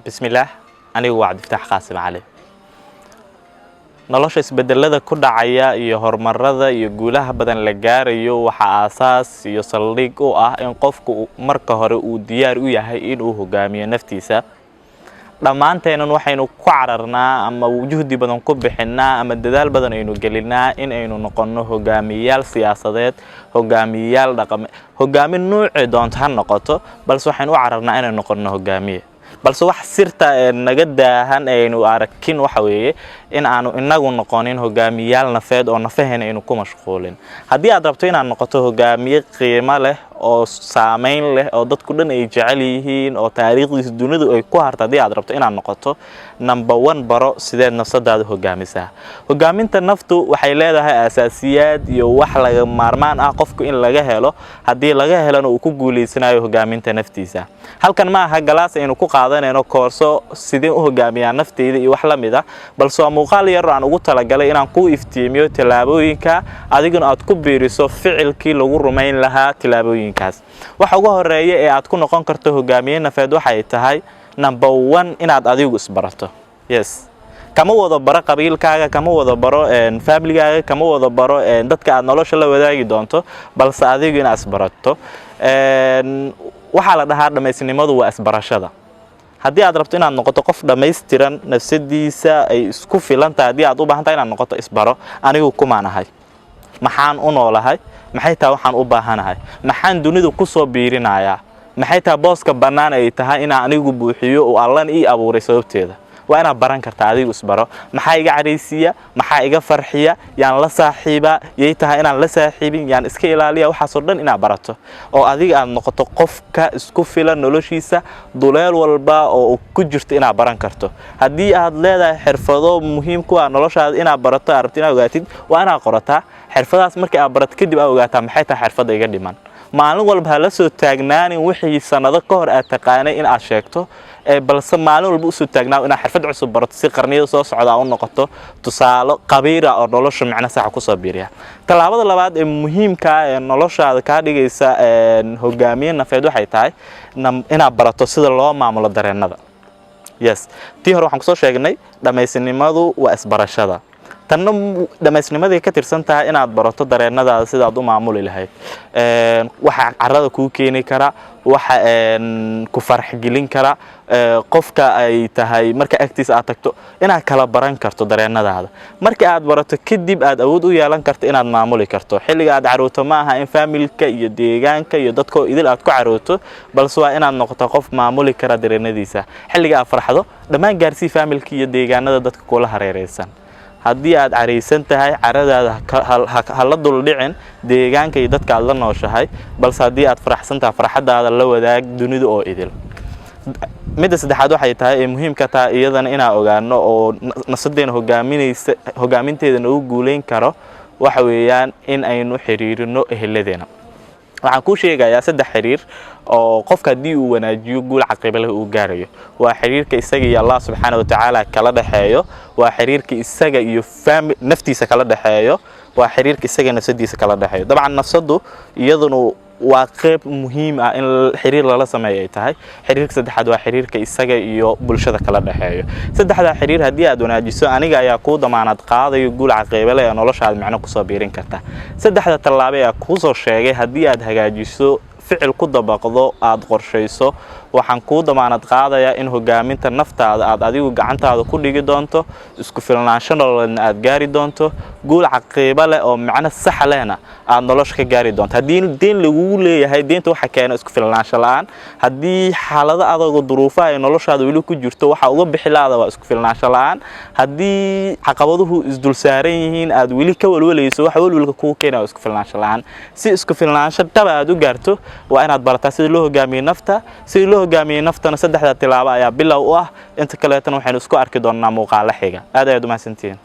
بسم الله أنا وعد فتح قاسم عليه nolosha isbedelada ku dhacaya iyo horumarada iyo guulaha badan la gaarayo waxa asaas iyo saldhig u ah in qofku marka hore uu diyaar u yahay in uu hogaamiyo naftiisa dhamaanteena waxaynu ku cararnaa ama juhdi badan ku bixinaa ama dadaal badan aynu gelinaa in aynu noqono hogaamiyaal siyaasadeed hogaamiyaal dhaqameed hogaamin nooc doonta ha noqoto balse waxaynu u cararnaa inaynu noqono hogaamiye balse wax sirta naga daahan aynu arkin waxa weeye in aanu inagu noqonin hogaamiyaal nafeed oo nafaheena aynu ku mashquulin hadii aad rabto inaad noqoto hogaamiye qiimo leh oo saameyn leh oo dadku dhan ay jecel yihiin oo taariikhdiisa dunida ay ku harto hadii aad rabto inaad noqoto number 1 baro sideed nafsadaada hogaamisaa hogaaminta naftu waxay leedahay asaasiyaad iyo wax laga maarmaan ah qofku in laga helo hadii laga helana uu ku guuleysanayo hogaaminta naftiisa halkan ma aha galaas aynu ku qaadanayno koorso sideen u hogaamiyaa nafteyda iyo wax la mid ah balse waa muuqaal yar aan ugu talagalay inaan ku iftiimiyo talaabooyinka adiguna aad ku biiriso ficilkii lagu rumayn lahaa talaabooyinkaas waxa ugu horeeya ee aad ku noqon karto hogaamiye nafeed waxay tahay number 1 inaad adigu isbarato yes kama wada baro qabiilkaaga kama wada baro familygaaga kama wada baro dadka aad nolosha la wadaagi doonto balse adigu inaad isbarato waxa la dhahaa dhameysnimadu waa isbarashada hadii aad rabto inaad noqoto qof dhameystiran nafsadiisa ay isku filantahay hadii aad u baahan tahay inaad noqoto isbaro anigu kumaanahay maxaan u noolahay maxay taa waxaan u baahanahay maxaan dunida ku soo biirinayaa maxay taa booska banaan ay tahay in anigu buuxiyo oo Alla ii abuuray sababteeda waa inaad baran kartaa adigu isbaro maxaa iga careysiya maxaa iga farxiya yaan la saaxiiba yey tahay inaan la saaxiibin yaan iska ilaaliya waxa soo dhan inaad barato oo adiga aad noqoto qofka isku filan noloshiisa duleel walba oo ku jirto inaad baran karto hadii aad leedahay xirfado muhiim ku ah noloshaada inaad barato aragti inaad ogaatid waa inaad qorataa xirfadaas markii aad barato kadib aad ogaataa maxay tahay xirfada iga dhiman maalin walba la soo taagnaan in wixii sanado ka hor aad taqaanay in aad sheegto balse maalin walba u soo taagnaa in xirfad cusub barato si qarniyada soo socda u noqoto tusaale qabiira oo nolosha macna sax ku soo biiriya talaabada labaad ee muhiimka ah ee noloshaada ka dhigaysa hogaamiye nafeed waxay tahay inaad barato sida loo maamulo dareenada yes tii hore waxaan ku soo sheegnay dhameysnimadu waa isbarashada tanna dhameysnimadii ka tirsan tahay inaad barato dareenadaada sida aad u maamuli lahayd waxa carrada ku keeni kara waxa ku farx gelin kara qofka ay tahay marka agtiisa aad tagto inaad kala baran karto dareenadaada marka aad barato kadib aad awood u yeelan karto inaad maamuli karto xilliga aad carooto ma aha in familka iyo deegaanka iyo dadka idil aad ku carooto balse waa inaad noqoto qof maamuli kara dareenadiisa xilliga aad farxdo dhamaan gaarsii familka iyo deegaanada dadka kula hareeraysan hadii aad careysan tahay caradaada hala dul dhicin deegaanka iyo dadka aad la nooshahay balse hadii aad faraxsan tahay farxadaada la wadaag dunida oo idil mid saddexaad waxay tahay muhiimka taa iyadana inaan ogaano oo nasadeena hogaaminteedana uu guuleyn karo waxa weeyaan in aynu xiriirino eheladeena waxaan ku sheegayaa saddex xiriir oo qofka hadii uu wanaajiyo guul caqiib leh uu gaarayo waa xiriirka isaga iyo Allah subhanahu wa ta'ala kala dhaxeeyo waa xiriirka isaga iyo naftiisa kala dhaxeeyo waa xiriirka isaga nafsadiisa kala dhaxeeyo dabcan nafsadu iyaduna waa qayb muhiim ah in xiriir la sameeyo ay tahay xiriirka saddexaad waa xiriirka isaga iyo bulshada kala dhaxeeyo saddexda xiriir hadii aad wanaajiso aniga ayaa ku damaanad qaadayo guul caqiib leh ee noloshaada macna ku soo biirin karta saddexda talaabo ee ku soo sheegay hadii aad hagaajiso ficil ku dabaqdo aad qorsheyso waxaan ku damaanad qaadayaa in hogaaminta naftaada aad adigu gacantaada ku dhigi doonto isku filnaansho nololeedna aad gaari doonto guul caqiib leh oo macna sax lehna aad nolosha ka gaari doonto hadii deen lagu leeyahay deenta waxa keenay isku filnaansho la'aan hadii xaalado adag oo duruufaha ay noloshaada wali ku jirto waxa uga bixilaada waa isku filnaansho la'aan hadii caqabaduhu isdul saaran yihiin aad wali ka walwalayso waxa walwalka ku keenay isku filnaansho la'aan si isku filnaansho daba aad u gaarto waa inaad barataa sida loo hogaamiyo nafta sida loo hogaamiyo naftana saddexda tilaabo ayaa bilow u ah inta kale tan waxaynu isku arki doonaa muuqaal xiga aad u mahadsantiin